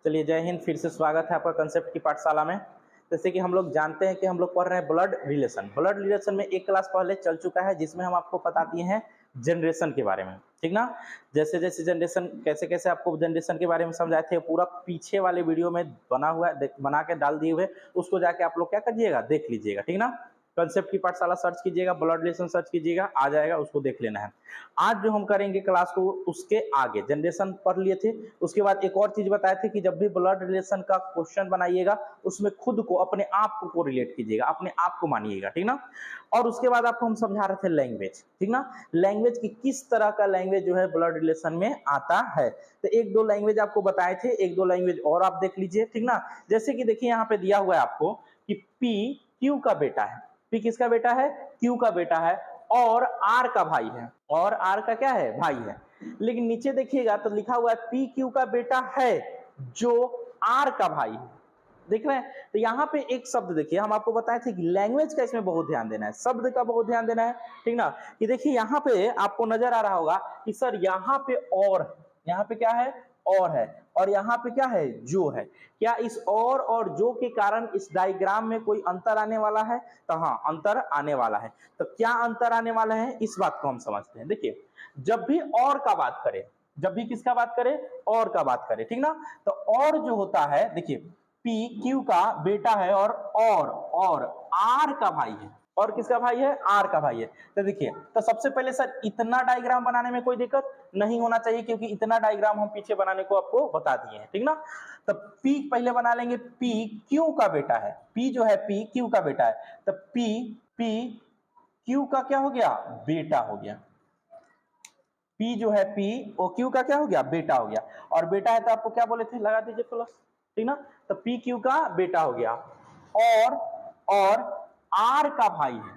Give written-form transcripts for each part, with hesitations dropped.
चलिए, जय हिंद। फिर से स्वागत है आपका कंसेप्ट की पाठशाला में। जैसे कि हम लोग जानते हैं कि हम लोग पढ़ रहे हैं ब्लड रिलेशन। ब्लड रिलेशन में एक क्लास पहले चल चुका है जिसमें हम आपको बता दिए हैं जनरेशन के बारे में, ठीक ना। जैसे जैसे जनरेशन कैसे कैसे आपको जनरेशन के बारे में समझाए थे, पूरा पीछे वाले वीडियो में बना हुआ बना के डाल दिए हुए, उसको जाके आप लोग क्या करिएगा, देख लीजिएगा, ठीक ना। कंसेप्ट की पाठशाला सर्च कीजिएगा, ब्लड रिलेशन सर्च कीजिएगा, आ जाएगा, उसको देख लेना है। आज जो हम करेंगे क्लास को, उसके आगे जनरेशन पढ़ लिए थे, उसके बाद एक और चीज बताए थे कि जब भी ब्लड रिलेशन का क्वेश्चन बनाइएगा उसमें खुद को, अपने आप को रिलेट कीजिएगा, अपने आप को मानिएगा, ठीक ना। और उसके बाद आपको हम समझा रहे थे लैंग्वेज, ठीक ना। लैंग्वेज की किस तरह का लैंग्वेज जो है ब्लड रिलेशन में आता है, तो एक दो लैंग्वेज आपको बताए थे, एक दो लैंग्वेज और आप देख लीजिए, ठीक ना। जैसे कि देखिए यहाँ पे दिया हुआ है आपको कि पी क्यू का बेटा है। पी किसका बेटा है? क्यू का बेटा है, और आर का भाई है, और आर का क्या है? भाई है। लेकिन नीचे देखिएगा तो लिखा हुआ है पी क्यू का बेटा है जो आर का भाई है। देख रहे हैं? तो यहाँ पे एक शब्द देखिए, हम आपको बताए थे कि लैंग्वेज का इसमें बहुत ध्यान देना है, शब्द का बहुत ध्यान देना है, ठीक ना। कि देखिए यहाँ पे आपको नजर आ रहा होगा कि सर यहाँ पे और, यहाँ पे क्या है? और है, और यहाँ पे क्या है? जो है। क्या इस और जो के कारण इस डायग्राम में कोई अंतर आने वाला है? तो हाँ, अंतर आने वाला है। तो क्या अंतर आने वाला है, इस बात को हम समझते हैं। देखिए, जब भी और का बात करें, जब भी किसका बात करें? और का बात करें, ठीक ना। तो और जो होता है, देखिए पी क्यू का बेटा है, और आर का भाई है। और किसका भाई है? आर का भाई है। तो देखिए, तो सबसे पहले सर इतना डायग्राम बनाने में कोई दिक्कत नहीं होना चाहिए, क्योंकि इतना डायग्राम हम पीछे बनाने को आपको बता दिए हैं, ठीक ना। तो पी पहले बना लेंगे, पी क्यू का बेटा है, पी जो है पी क्यू का बेटा है, तो पी क्यू का क्या हो गया? बेटा हो गया। पी जो है पी और क्यू का क्या हो गया? बेटा हो गया। और बेटा है तो आपको क्या बोले थे? लगा दीजिए प्लस, ठीक ना। तो पी क्यू का बेटा हो गया, और आर का भाई है।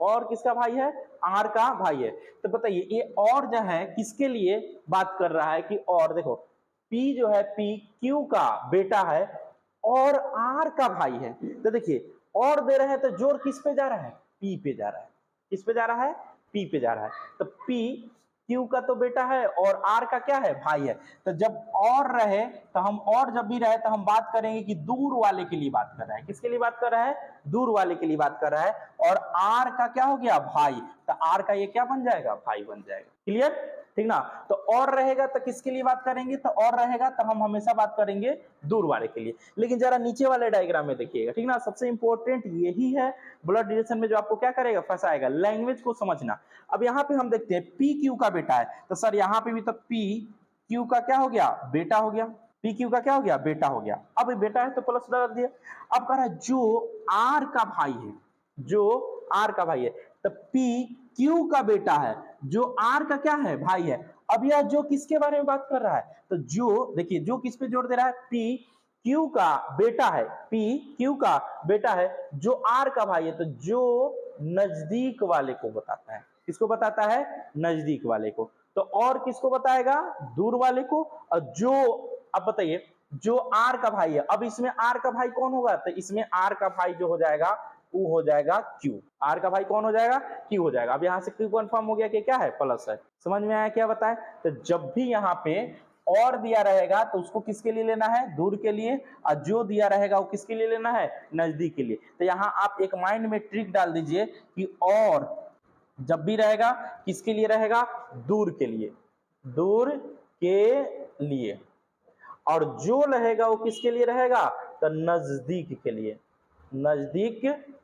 और किसका भाई है? आर का भाई है। तो बताइए ये और जो है किसके लिए बात कर रहा है? कि और देखो, पी जो है पी क्यू का बेटा है और आर का भाई है। तो देखिए, और दे रहे हैं तो जोर किस पे जा रहा है? पी पे जा रहा है। किस पे जा रहा है? पी पे जा रहा है। तो पी क्यू का तो बेटा है और आर का क्या है? भाई है। तो जब और रहे तो हम, और जब भी रहे तो हम बात करेंगे कि दूर वाले के लिए बात कर रहा है। किसके लिए बात कर रहा है? दूर वाले के लिए बात कर रहा है। और आर का क्या हो गया? भाई। तो आर का ये क्या बन जाएगा? भाई बन जाएगा। क्लियर, ठीक ना। तो और रहेगा तो किसके लिए बात करेंगे? तो और रहेगा तो हम हमेशा बात करेंगे दूर वाले के लिए। लेकिन जरा नीचे वाले डायग्राम में देखिएगा, ठीक ना। सबसे इंपॉर्टेंट यही है ब्लड रिलेशन में, जो आपको क्या करेगा? फंसाएगा, लैंग्वेज को समझना। अब यहाँ पे हम देखते हैं पी क्यू का बेटा है, तो सर यहाँ पे भी तो पी क्यू का क्या हो गया? बेटा हो गया। पी क्यू का क्या हो गया? बेटा हो गया। अब बेटा है तो प्लस डाल दिया। अब कह रहा है जो आर का भाई है, जो आर का भाई है, तो पी क्यू का बेटा है जो आर का क्या है? भाई है। अब यह जो किसके बारे में बात कर रहा है? तो जो, देखिए जो किस पे जोड़ दे रहा है? पी क्यू का बेटा है, पी क्यू का बेटा है जो आर का भाई है। तो जो नजदीक वाले को बताता है, किसको बताता है? नजदीक वाले को। तो और किसको बताएगा? दूर वाले को। और जो, अब बताइए, जो आर का भाई है, अब इसमें आर का भाई कौन होगा? तो इसमें आर का भाई जो हो जाएगा वो हो जाएगा क्यू। आर का भाई कौन हो जाएगा? क्यू हो जाएगा। अब यहां से क्यू कंफर्म हो गया कि क्या है? प्लस है। समझ में आया क्या बताएं? तो जब भी यहाँ पे और दिया रहेगा तो उसको किसके लिए लेना है? दूर के लिए। और जो दिया रहेगा वो किसके लिए लेना है? नजदीक के लिए। तो यहाँ आप एक माइंड में ट्रिक डाल दीजिए कि और जब भी रहेगा किसके लिए रहेगा? दूर के लिए, दूर के लिए। और जो रहेगा वो किसके लिए रहेगा? तो नजदीक के लिए, नजदीक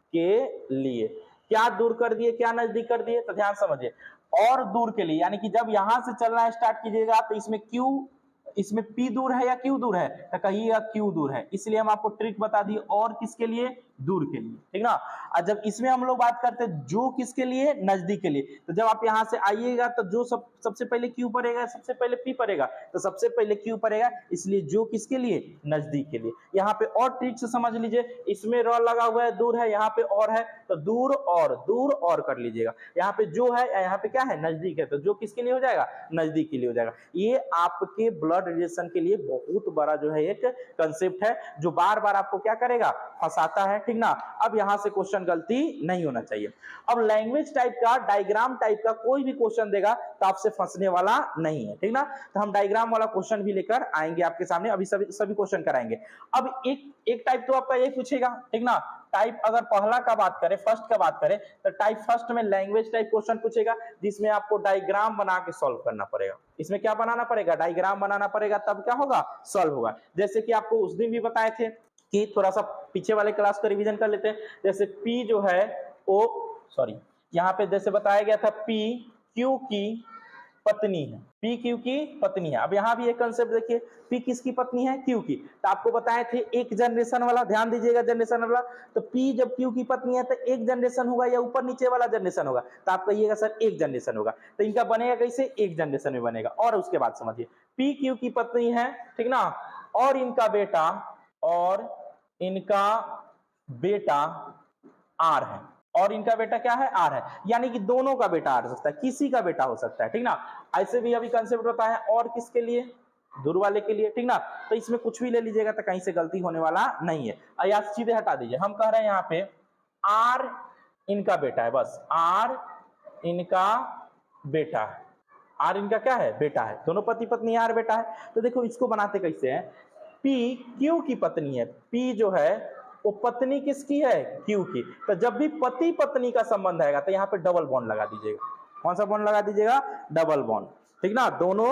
के लिए। क्या दूर कर दिए, क्या नजदीक कर दिए? तो ध्यान समझिए, और दूर के लिए, यानी कि जब यहां से चलना स्टार्ट कीजिएगा तो इसमें क्यू, इसमें पी दूर है या क्यू दूर है? तो कहिएगा क्यू दूर है। इसलिए हम आपको ट्रिक बता दिए, और किसके लिए? दूर के लिए, ठीक ना। और जब इसमें हम लोग बात करते हैं जो किसके लिए? नजदीक के लिए। तो जब आप यहां से आइएगा तो जो सबसे पहले क्यू पड़ेगा, सबसे पहले पी पड़ेगा, तो सबसे पहले क्यू पड़ेगा। इसलिए जो किसके लिए? नजदीक के लिए। यहाँ पे और ट्रिक से समझ लीजिए, इसमें र लगा हुआ है, दूर है, यहाँ पे और है, तो दूर और कर लीजिएगा। यहाँ पे जो है, यहाँ पे क्या है? नजदीक है, तो जो किसके लिए हो जाएगा? नजदीक के लिए हो जाएगा। ये आपके ब्लड ब्लड रिलेशन के लिए बहुत बड़ा जो है एक कंसेप्ट है, जो बार बार आपको क्या करेगा, फंसाता है, ठीक ना। अब यहां से क्वेश्चन गलती नहीं होना चाहिए। अब लैंग्वेज टाइप का, डायग्राम टाइप का कोई भी क्वेश्चन देगा तो आपसे फंसने वाला नहीं है, ठीक ना। तो हम डायग्राम वाला क्वेश्चन भी लेकर आएंगे आपके सामने, अभी सभी क्वेश्चन कराएंगे। अब एक टाइप तो आपका ये पूछेगा, ठीक ना। टाइप अगर पहला का बात करें, फर्स्ट का बात करें, तो टाइप फर्स्ट में लैंग्वेज टाइप क्वेश्चन पूछेगा, जिसमें आपको डायग्राम बना के सॉल्व करना पड़ेगा। इसमें क्या बनाना पड़ेगा, डायग्राम बनाना पड़ेगा, तब क्या होगा, सॉल्व होगा। जैसे कि आपको उस दिन भी बताए थे कि थोड़ा सा पीछे वाले क्लास का रिवीजन कर लेते हैं। जैसे P जो है वो, सॉरी, यहाँ पे जैसे बताया गया था P Q की पत्नी है, P Q की पत्नी है। अब यहाँ भी एक कंसेप्ट देखिए, P किसकी पत्नी है, Q की। तो आपको बताए थे एक जनरेशन वाला, ध्यान दीजिएगा, जनरेशन वाला। तो P जब Q की पत्नी है तो एक जनरेशन होगा या ऊपर नीचे वाला जनरेशन होगा, तो आप कहिएगा सर एक जनरेशन होगा। तो इनका बनेगा कैसे, एक जनरेशन में बनेगा। और उसके बाद समझिए, P Q की पत्नी है, ठीक ना, और इनका बेटा R है, और इनका बेटा क्या है, R है। यानी कि दोनों का बेटा आ सकता है, किसी का बेटा हो सकता है, ठीक ना। ऐसे भी अभी कंसेप्ट होता है, और किसके लिए, दूर वाले के लिए, ठीक ना। तो इसमें कुछ भी ले लीजिएगा तो कहीं से गलती होने वाला नहीं है। या सीधे हटा दीजिए, हम कह रहे हैं यहाँ पे R इनका बेटा है, बस R इनका बेटा है, R इनका क्या है, बेटा है। दोनों पति पत्नी R बेटा है। तो देखो इसको बनाते कैसे हैं, P Q की पत्नी है, P जो है वो पत्नी किसकी है, Q की। तो जब भी पति पत्नी का संबंध आएगा तो यहाँ पे डबल बॉन्ड लगा दीजिएगा। कौन सा बॉन्ड लगा दीजिएगा, डबल बॉन्ड, ठीक ना। दोनों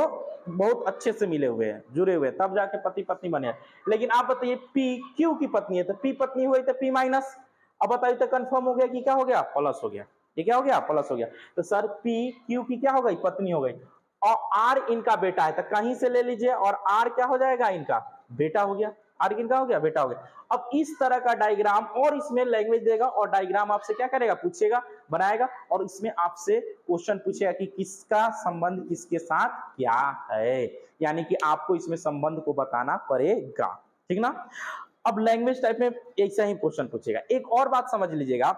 बहुत अच्छे से मिले हुए हैं, जुड़े हुए हैं, तब जाके पति पत्नी बने। लेकिन आप बताइए P Q की पत्नी है, तो P पत्नी हुई तो P माइनस। अब बताइए तो कंफर्म हो गया कि क्या हो गया, प्लस हो गया। ये क्या हो गया, प्लस हो गया। तो सर P Q की क्या हो गई, पत्नी हो गई, और R इनका बेटा है, तो कहीं से ले लीजिए, और R क्या हो जाएगा, इनका बेटा हो गया। R किनका हो गया, बेटा हो गया। अब इस तरह का डायग्राम, और इसमें लैंग्वेज देगा और डायग्राम आपसे क्या करेगा, पूछेगा, बनाएगा, और इसमें आपसे क्वेश्चन पूछेगा कि किसका संबंध किसके साथ क्या है, यानी कि आपको इसमें संबंध को बताना पड़ेगा, ठीक ना। अब लैंग्वेज टाइप में ऐसा ही क्वेश्चन पूछेगा। एक और बात समझ लीजिएगा,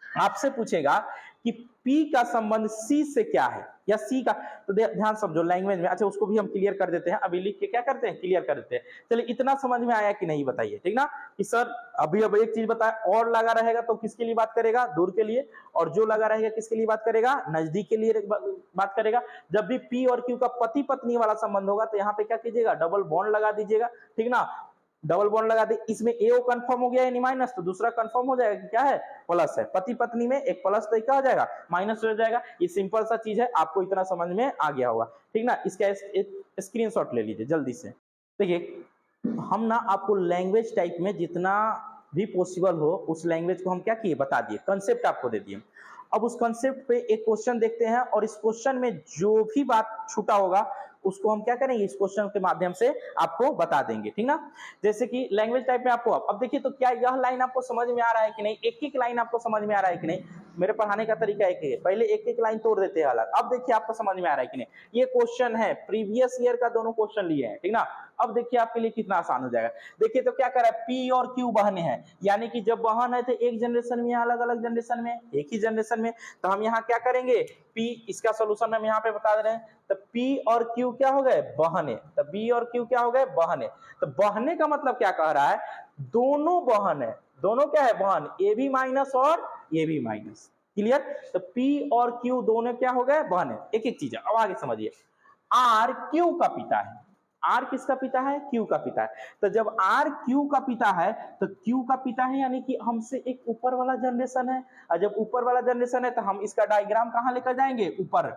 आपसे पूछेगा कि P का संबंध C से क्या है, या C का, तो ध्यान समझो लैंग्वेज में। अच्छा, उसको भी हम क्लियर कर देते हैं, अभी लिख के क्या करते हैं, क्लियर कर देते हैं। चलिए, इतना समझ में आया कि नहीं बताइए, ठीक ना। कि सर अभी अब एक चीज बताया, और लगा रहेगा तो किसके लिए बात करेगा, दूर के लिए, और जो लगा रहेगा किसके लिए बात करेगा, नजदीक के लिए बात करेगा। जब भी P और Q का पति पत्नी वाला संबंध होगा तो यहाँ पे क्या कीजिएगा, डबल बॉन्ड लगा दीजिएगा, ठीक ना। डबल बॉन्ड लगा दे, इसमें ए कंफर्म हो गया यानी माइनस, तो दूसरा कंफर्म हो जाएगा कि क्या है, प्लस है। पति पत्नी में एक प्लस तो क्या हो जाएगा, माइनस हो जाएगा। ये सिंपल सा चीज है, आपको इतना समझ में आ गया होगा, ठीक ना। इसका स्क्रीनशॉट ले लीजिए जल्दी से। देखिए, हम ना आपको लैंग्वेज टाइप में जितना भी पॉसिबल हो उस लैंग्वेज को हम क्या किए, बता दिए, कंसेप्ट आपको दे दिए। अब उस कंसेप्ट पे एक क्वेश्चन देखते हैं, और इस क्वेश्चन में जो भी बात छूटा होगा उसको हम क्या करेंगे, इस क्वेश्चन के माध्यम से आपको बता देंगे, ठीक ना। जैसे कि लैंग्वेज टाइप में आपको, अब देखिए, तो क्या यह लाइन आपको समझ में आ रहा है कि नहीं, एक एक लाइन आपको समझ में आ रहा है कि नहीं। मेरे पढ़ाने का तरीका एक है, पहले एक एक लाइन तोड़ देते हैं अलग। अब देखिए आपको समझ में आ रहा है कि नहीं। ये क्वेश्चन है, प्रीवियस ईयर का दोनों क्वेश्चन लिए हैं, ठीक ना। अब देखिए आपके लिए कितना आसान हो जाएगा। देखिए तो क्या कर रहा है, P और Q बहने हैं, यानी कि जब बहन है तो एक जनरेशन में, अलग अलग जनरेशन में, एक ही जनरेशन में। तो हम यहाँ क्या करेंगे, P, इसका सोल्यूशन हम यहाँ पे बता दे रहे हैं। तो P और Q क्या हो गए, बहने। तो B और Q क्या हो गए, बहने। तो बहने का मतलब क्या कह रहा है, दोनों बहन है, दोनों क्या है, बहन, ए भी माइनस और ये भी माइनस, क्लियर। तो P और Q दोनों क्या हो गए, बहन है। एक एक चीज, अब आगे समझिए। R Q का पिता है, R किसका पिता है, Q का पिता है। तो जब R Q का पिता है तो Q का पिता है, यानी कि हमसे एक ऊपर वाला जनरेशन है। और जब ऊपर वाला जनरेशन है तो हम इसका डायग्राम कहाँ लेकर जाएंगे, ऊपर।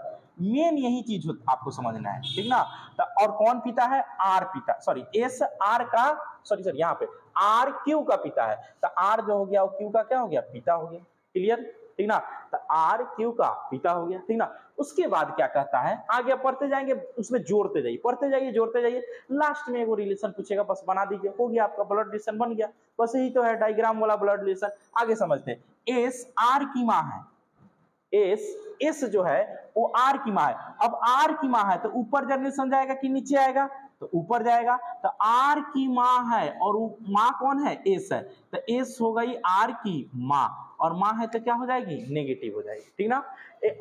मेन यही चीज आपको समझना है, ठीक ना। तो और कौन पिता है, R पिता, सॉरी S R का, सॉरी यहाँ पे R Q का पिता है। तो R जो हो गया वो Q का क्या हो गया, पिता हो गया, क्लियर, ठीक ना। तो R Q का पिता हो गया, ठीक ना। उसके बाद क्या कहता है, आगे पढ़ते जाएंगे, उसमें जोड़ते जाइए, पढ़ते जाइए, जोड़ते जाइए, लास्ट में वो रिलेशन पूछेगा, बस बना दीजिए, हो गया आपका ब्लड रिलेशन बन गया। बस यही तो है डायग्राम वाला ब्लड रिलेशन। आगे समझते हैं। S R की माँ है, S जो है वो R की माँ है। अब R की माँ है तो ऊपर जनरेशन जाएगा कि नीचे आएगा, तो ऊपर जाएगा। तो R की माँ है, और माँ कौन है, S है। तो S हो गई R की माँ, और माँ है तो क्या हो जाएगी, नेगेटिव हो जाएगी, ठीक ना।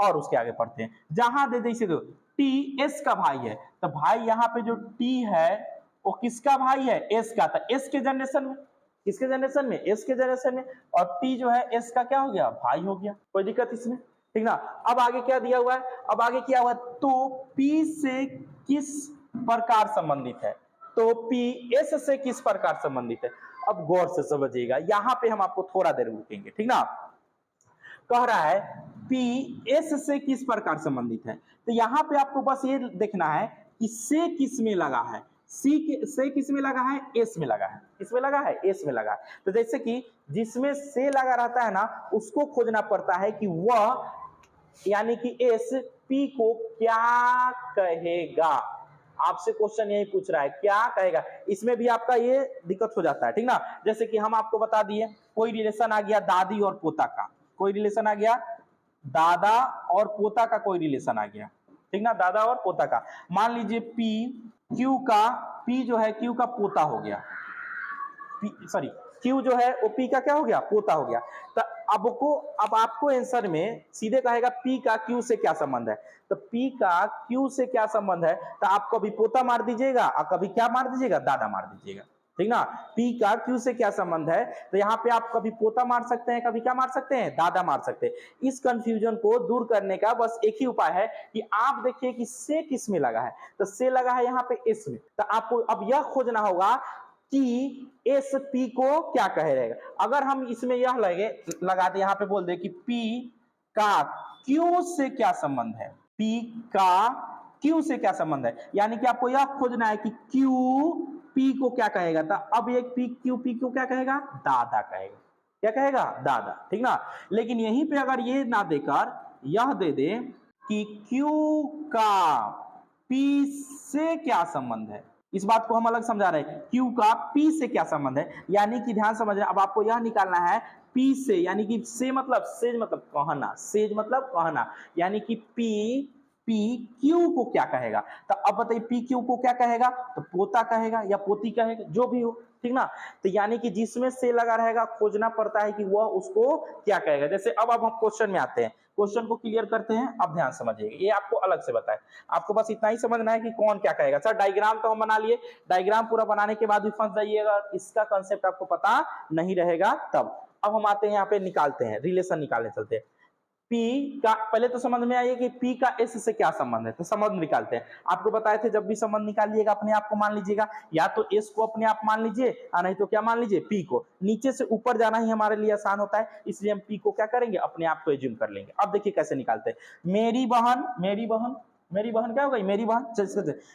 और उसके आगे पढ़ते हैं, जहां दे जैसे दो टी एस का भाई है, तो भाई यहाँ पे जो टी है वो किसका भाई है? एस का। तो एस के जनरेशन में, किसके जनरेशन में? एस के जनरेशन में। और टी जो है एस का क्या हो गया? भाई हो गया। कोई दिक्कत इसमें? ठीक ना। अब आगे क्या दिया हुआ है? अब आगे क्या हुआ? तो पी से किस प्रकार संबंधित है? तो पी एस से किस प्रकार संबंधित है? अब गौर से समझिएगा, यहां पे हम आपको थोड़ा देर रुकेंगे, ठीक ना। कह रहा है पी एस से किस प्रकार संबंधित है, तो यहां पे आपको बस ये देखना है कि से किस में लगा है। से किस में लगा है? एस में लगा है। किस में लगा है? एस में लगा है। तो जैसे कि जिसमें से लगा रहता है ना, उसको खोजना पड़ता है कि वह यानी कि एस पी को क्या कहेगा। आपसे क्वेश्चन यही पूछ रहा है क्या कहेगा। इसमें भी आपका ये दिक्कत हो जाता है, ठीक ना। जैसे कि हम आपको बता दिए कोई रिलेशन आ गया दादी और पोता का, कोई रिलेशन आ गया दादा और पोता का, कोई रिलेशन आ गया, ठीक ना, दादा और पोता का। मान लीजिए पी क्यू का, पी जो है क्यू का पोता हो गया, सॉरी क्यू जो है वो पी का क्या हो गया? पोता हो गया। तो अब आपको आंसर में सीधे कहेगा पी का क्यू से क्या संबंध है। तो पी का क्यू से क्या संबंध है, तो आप कभी पोता मार दीजिएगा और कभी क्या मार दीजिएगा? दादा मार दीजिएगा, ठीक ना। पी का क्यू से क्या संबंध है, तो यहाँ पे आप कभी पोता मार सकते हैं, कभी क्या मार सकते हैं? दादा मार सकते हैं। इस कंफ्यूजन को दूर करने का बस एक ही उपाय है कि आप देखिए कि से किस में लगा है, तो से लगा है यहाँ पे एस में। तो आपको अब यह खोजना होगा कि एस पी को क्या कहे रहेगा। अगर हम इसमें यह लगा दे, यहाँ पे बोल दे कि पी का क्यू से क्या संबंध है, पी का क्यू से क्या संबंध है, यानी कि आपको यह खोजना है कि क्यू पी को क्या कहेगा। तो अब एक पी क्यू क्या कहेगा? दादा कहेगा। क्या कहेगा? दादा, ठीक ना। लेकिन यहीं पे अगर ये ना देकर यह दे दे कि क्यू का पी से क्या संबंध है, इस बात को हम अलग समझा रहे हैं। क्यू का पी से क्या संबंध है, यानी कि ध्यान समझना, अब आपको यह निकालना है पी से, यानी कि सेज मतलब कहना, सेज मतलब कहना, यानी कि पी क्यू को क्या कहेगा। तो अब बताइए पी क्यू को क्या कहेगा, तो पोता कहेगा या पोती कहेगा, जो भी हो, ठीक ना। तो यानी कि जिसमें से लगा रहेगा खोजना पड़ता है कि वह उसको क्या कहेगा। जैसे अब हम क्वेश्चन में आते हैं, क्वेश्चन को क्लियर करते हैं। अब ध्यान समझिएगा, ये आपको अलग से बताए, आपको बस इतना ही समझना है कि कौन क्या कहेगा। सर डायग्राम तो हम बना लिए, डायग्राम पूरा बनाने के बाद भी फंस जाइएगा, इसका कंसेप्ट आपको पता नहीं रहेगा तब। अब हम आते हैं यहाँ पे, निकालते हैं, रिलेशन निकालने चलते हैं। पी का पहले तो समझ में आइए कि पी का एस से क्या संबंध है, तो संबंध निकालते हैं। आपको बताए थे जब भी संबंध निकालिएगा अपने आप को मान लीजिएगा, या तो एस को अपने आप मान लीजिए या नहीं तो क्या मान लीजिए? पी को। नीचे से ऊपर जाना ही हमारे लिए आसान होता है, इसलिए हम पी को क्या करेंगे? अपने आप को एज्यूम कर लेंगे। अब देखिए कैसे निकालते हैं। मेरी बहन क्या हो गई? मेरी बहन।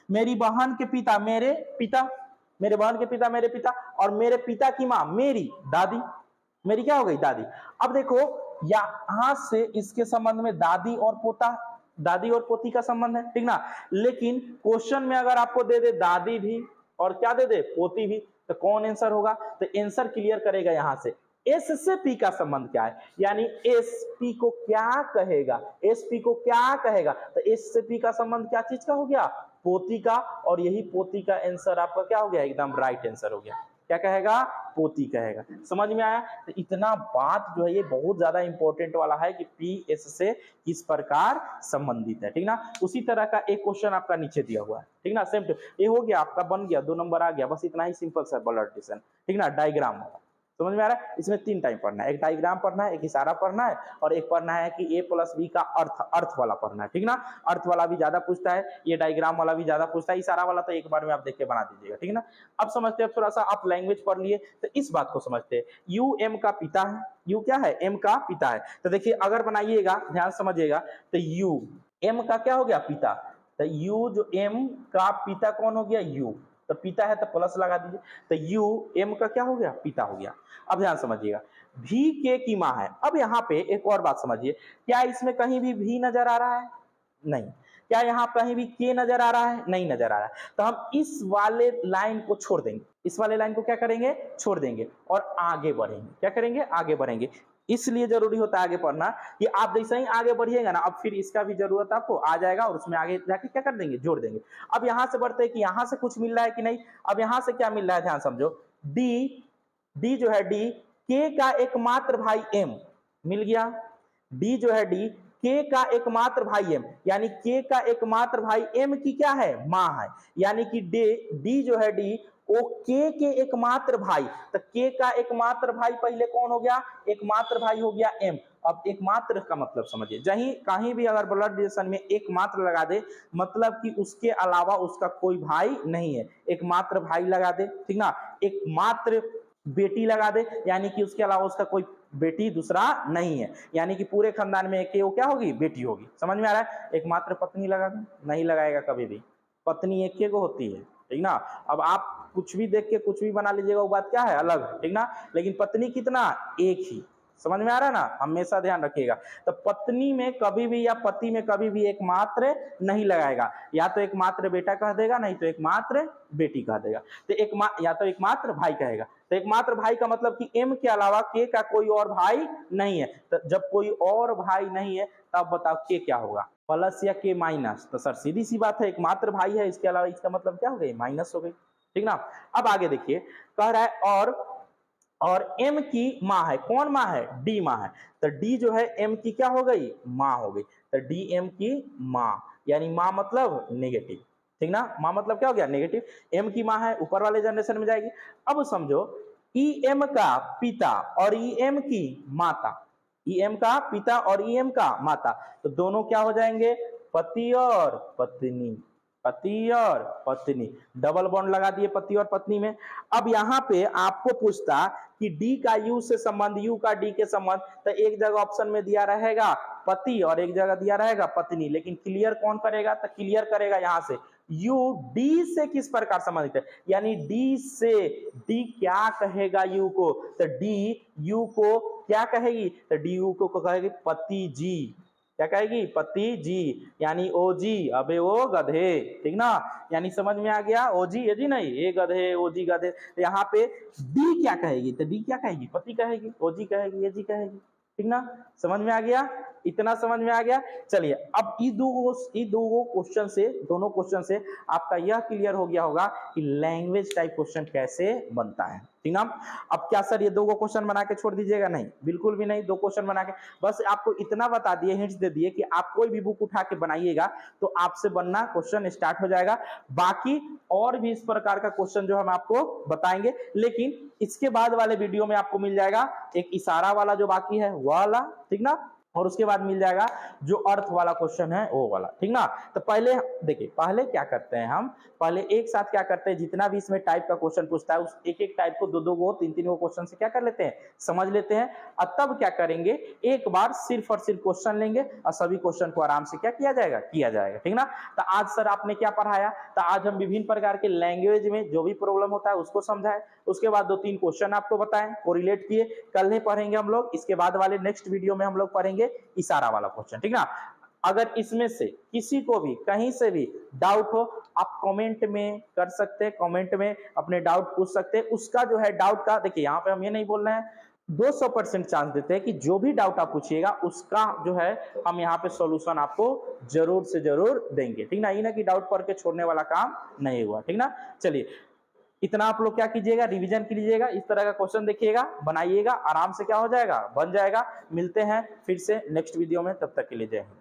मेरी बहन के पिता मेरे पिता, मेरे बहन के पिता मेरे पिता, और मेरे पिता की माँ मेरी दादी, मेरी क्या हो गई? दादी। अब देखो यहां से इसके संबंध में दादी और पोता, दादी और पोती का संबंध है, ठीक ना। लेकिन क्वेश्चन में अगर आपको दे दे दादी भी और क्या दे दे? पोती भी, तो कौन आंसर होगा? तो आंसर क्लियर करेगा यहां से एस से पी का संबंध क्या है, यानी एस पी को क्या कहेगा, एस पी को क्या कहेगा। तो एस से पी का संबंध क्या चीज का हो गया? पोती का। और यही पोती का आंसर आपका क्या हो गया? एकदम राइट आंसर हो गया। क्या कहेगा? पोती कहेगा। समझ में आया? तो इतना बात जो है ये बहुत ज्यादा इंपॉर्टेंट वाला है कि पी एस से किस प्रकार संबंधित है, ठीक ना। उसी तरह का एक क्वेश्चन आपका नीचे दिया हुआ है, ठीक ना। सेम ये हो गया आपका, बन गया, 2 नंबर आ गया। बस इतना ही सिंपल सा ब्लड रिलेशन, ठीक ना, डायग्राम वाला। समझ में आ रहा है? इसमें 3 टाइम पढ़ना है, एक डायग्राम पढ़ना है, एक इशारा पढ़ना है, और एक पढ़ना है कि ए प्लस बी का अर्थ वाला पढ़ना है, ठीक ना। अर्थ वाला भी ज्यादा पूछता है, ये डायग्राम वाला भी ज्यादा पूछता है, इशारा वाला तो एक बार में आप देख के बना दीजिएगा, ठीक ना। अब समझते हैं, थोड़ा सा आप लैंग्वेज पढ़ लिए तो इस बात को समझते हैं। यू एम का पिता है, यू क्या है? एम का पिता है। तो देखिए अगर बनाइएगा, ध्यान समझिएगा, तो यू एम का क्या हो गया? पिता। तो यू जो एम का पिता कौन हो गया? यू। तो पिता है तो प्लस लगा दीजिए, तो यू एम का क्या हो गया? पिता हो गया। अब ध्यान समझिएगा, भी के की मां है। अब यहाँ पे एक और बात समझिए, क्या इसमें कहीं भी नजर आ रहा है? नहीं। क्या यहाँ कहीं भी के नजर आ रहा है? नहीं नजर आ रहा है। तो हम इस वाले लाइन को छोड़ देंगे, इस वाले लाइन को क्या करेंगे? छोड़ देंगे और आगे बढ़ेंगे। क्या करेंगे? आगे बढ़ेंगे। इसलिए जरूरी होता है आगे पढ़ना कि आप जैसे ही आगे बढ़िएगा ना, अब फिर इसका भी जरूरत आपको आ जाएगा और उसमें आगे जाके क्या कर देंगे? जोड़ देंगे। अब यहां से बढ़ते हैं कि यहां से कुछ मिल रहा है कि नहीं। अब यहां से क्या मिल रहा है? ध्यान समझो, डी जो है, डी के का एकमात्र भाई एम मिल गया। डी जो है, डी के का एकमात्र भाई एम, यानी के का एकमात्र भाई एम की क्या है, मां है, यानी कि डी जो है डी वो के एकमात्र भाई, तो के का एकमात्र भाई पहले कौन हो गया, एकमात्र भाई हो गया एम। अब एकमात्र का मतलब समझिए, जहीं कहीं भी अगर ब्लड रिलेशन में एकमात्र लगा दे मतलब कि उसके अलावा उसका कोई भाई नहीं है, एकमात्र भाई लगा दे, ठीक ना, एकमात्र बेटी लगा दे यानी कि उसके अलावा उसका कोई बेटी दूसरा नहीं है, यानी कि पूरे खानदान में एक वो क्या होगी, बेटी होगी। समझ में आ रहा है। एकमात्र पत्नी लगा दे, नहीं लगाएगा कभी भी, पत्नी एक को होती है, ठीक ना। अब आप कुछ भी देख के कुछ भी बना लीजिएगा, वो बात क्या है, अलग, ठीक ना, लेकिन पत्नी कितना, एक ही। समझ में आ रहा है ना, हमेशा ध्यान रखिएगा। तो पत्नी में कभी भी या पति में कभी भी एकमात्र नहीं लगाएगा, या तो एकमात्र बेटा कह देगा, नहीं तो एकमात्र बेटी कह देगा, तो या तो एकमात्र भाई कहेगा। तो एकमात्र भाई का मतलब कि एम के अलावा के का कोई और भाई नहीं है। तो जब कोई और भाई नहीं है तब बताओ के क्या होगा, प्लस या के माइनस। तो सर सीधी सी बात है, एकमात्र भाई है, इसके अलावा इसका मतलब क्या हो गई, माइनस हो गई, ठीक ना। अब आगे देखिए, कह रहा है और m की मां है, कौन मां है, d मां है, तो d जो है m की क्या हो गई, मां हो गई, तो d m की मां, यानी मां मतलब नेगेटिव, ठीक ना, मां मतलब क्या हो गया, नेगेटिव, m की मां है, ऊपर वाले जनरेशन में जाएगी। अब समझो em का पिता और em की माता, em का पिता और em का माता, तो दोनों क्या हो जाएंगे, पति और पत्नी, पति और पत्नी, डबल बॉन्ड लगा दिए पति और पत्नी में। अब यहाँ पे आपको पूछता कि डी का यू से संबंध, यू का डी के संबंध, तो एक जगह ऑप्शन में दिया रहेगा पति और एक जगह दिया रहेगा पत्नी, लेकिन क्लियर कौन करेगा, तो क्लियर करेगा यहाँ से यू डी से किस प्रकार संबंधित है, यानी डी से, डी क्या कहेगा यू को, तो डी यू को क्या कहेगी, तो डी यू को कहेगी पति जी, क्या कहेगी, पति जी, यानी ओ जी, अबे ओ गधे, ठीक ना, यानी समझ में आ गया, ओ जी, ये जी नहीं, ये गधे, ओ जी गधे। यहाँ पे डी क्या कहेगी, तो डी क्या कहेगी, पति कहेगी, ओ जी कहेगी, ये जी कहेगी, ठीक ना, समझ में आ गया, इतना समझ में आ गया। चलिए अब दो क्वेश्चन से, दोनों क्वेश्चन से आपका यह क्लियर हो गया होगा कि लैंग्वेज टाइप क्वेश्चन कैसे बनता है, ठीक ना। अब क्या सर ये दो क्वेश्चन बना के छोड़ दीजिएगा, नहीं, बिल्कुल भी नहीं, दो क्वेश्चन बना के, बस आपको इतना बता दिए, हिंट्स दे दिए कि आप कोई भी बुक उठा के बनाइएगा तो आपसे बनना क्वेश्चन स्टार्ट हो जाएगा। बाकी और भी इस प्रकार का क्वेश्चन जो हम आपको बताएंगे, लेकिन इसके बाद वाले वीडियो में आपको मिल जाएगा एक इशारा वाला जो बाकी है वो वाला, ठीक ना, और उसके बाद मिल जाएगा जो अर्थ वाला क्वेश्चन है वो वाला, ठीक ना। तो पहले देखिए, पहले क्या करते हैं हम, पहले एक साथ क्या करते हैं, जितना भी इसमें टाइप का क्वेश्चन पूछता है उस एक एक टाइप को दो गो तीन गो क्वेश्चन से क्या कर लेते हैं, समझ लेते हैं, और तब क्या करेंगे, एक बार सिर्फ और सिर्फ क्वेश्चन लेंगे और सभी क्वेश्चन को आराम से क्या किया जाएगा, ठीक ना। तो आज सर आपने क्या पढ़ाया, तो आज हम विभिन्न प्रकार के लैंग्वेज में जो भी प्रॉब्लम होता है उसको समझाए, उसके बाद 2-3 क्वेश्चन आपको बताएं, कोरिलेट किए, कल नहीं पढ़ेंगे हम लोग, इसके बाद वाले नेक्स्ट वीडियो में हम लोग पढ़ेंगे इशारा वाला क्वेश्चन, ठीक ना। अगर इसमें से किसी को भी कहीं से भी डाउट हो आप कमेंट में कर सकते हैं, कमेंट में अपने डाउट पूछ सकते हैं, उसका जो है डाउट का, देखिए यहाँ पे हम ये नहीं बोल रहे हैं, 200% चांस देते हैं कि जो भी डाउट आप पूछिएगा उसका जो है हम यहाँ पे सॉल्यूशन आपको जरूर से जरूर देंगे, ठीक ना, ये ना कि डाउट पढ़ के छोड़ने वाला काम नहीं हुआ, ठीक ना। चलिए इतना आप लोग क्या कीजिएगा, रिवीजन कीजिएगा, इस तरह का क्वेश्चन देखिएगा, बनाइएगा, आराम से क्या हो जाएगा, बन जाएगा। मिलते हैं फिर से नेक्स्ट वीडियो में, तब तक के लिए जय हिंद।